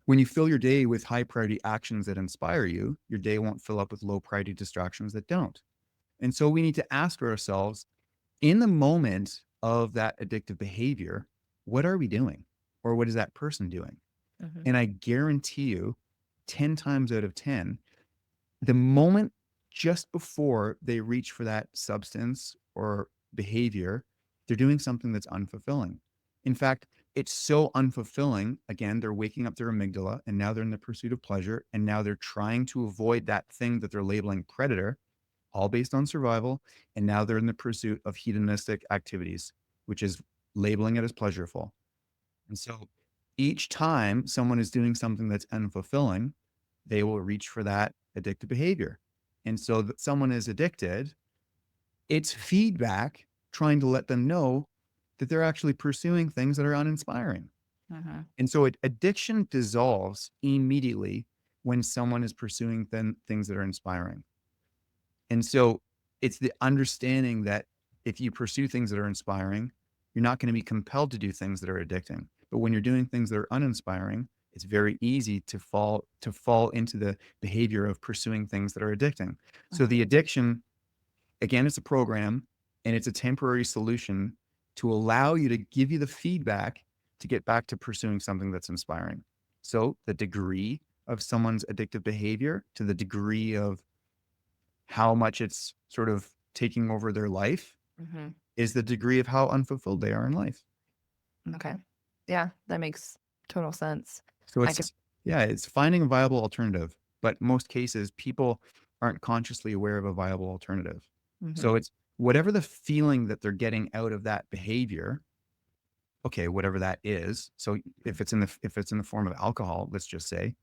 When you fill your day with high priority actions that inspire you, your day won't fill up with low priority distractions that don't. And so we need to ask ourselves, in the moment of that addictive behavior, what are we doing? Or what is that person doing? Mhm. And I guarantee you, 10 times out of 10, the moment just before they reach for that substance or behavior, they're doing something that's unfulfilling. In fact, it's so unfulfilling. Again, they're waking up their amygdala and now they're in the pursuit of pleasure. And now they're trying to avoid that thing that they're labeling predator, all based on survival. And now they're in the pursuit of hedonistic activities, which is labeling it as pleasureful. And so each time someone is doing something that's unfulfilling, they will reach for that addictive behavior. And so that someone is addicted, it's feedback trying to let them know that they're actually pursuing things that are uninspiring. Mhm. And so addiction dissolves immediately when someone is pursuing things that are inspiring. And so it's the understanding that if you pursue things that are inspiring, you're not going to be compelled to do things that are addicting. But when you're doing things that are uninspiring, it's very easy to fall into the behavior of pursuing things that are addicting. So Mhm. the addiction, again, it's a program and it's a temporary solution to allow you to give you the feedback to get back to pursuing something that's inspiring. So the degree of someone's addictive behavior to the degree of how much it's sort of taking over their life Mhm. is the degree of how unfulfilled they are in life. Okay. Yeah, that makes total sense. So I could. it's finding a viable alternative. But most cases, people aren't consciously aware of a viable alternative. So Mhm. it's whatever the feeling that they're getting out of that behavior, okay, whatever that is. So if it's in the form of alcohol, let's just say,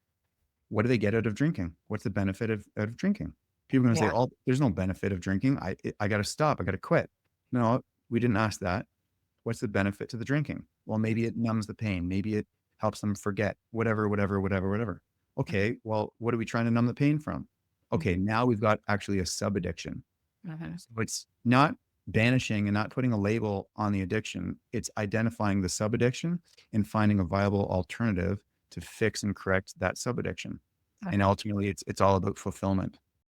what do they get out of drinking? What's the benefit of drinking? People are going to say, Yeah. "Oh, there's no benefit of drinking. I got to stop. I got to quit." No, we didn't ask that. What's the benefit to the drinking? Well, maybe it numbs the pain. Maybe it helps them forget whatever, whatever, whatever, whatever. Mhm. Okay, well, what are we trying to numb the pain from? Okay, Mhm. now we've got actually a sub addiction. Mhm. So it's not banishing and not putting a label on the addiction. It's identifying the sub addiction and finding a viable alternative to fix and correct that sub addiction. And Okay. ultimately, it's all about fulfillment.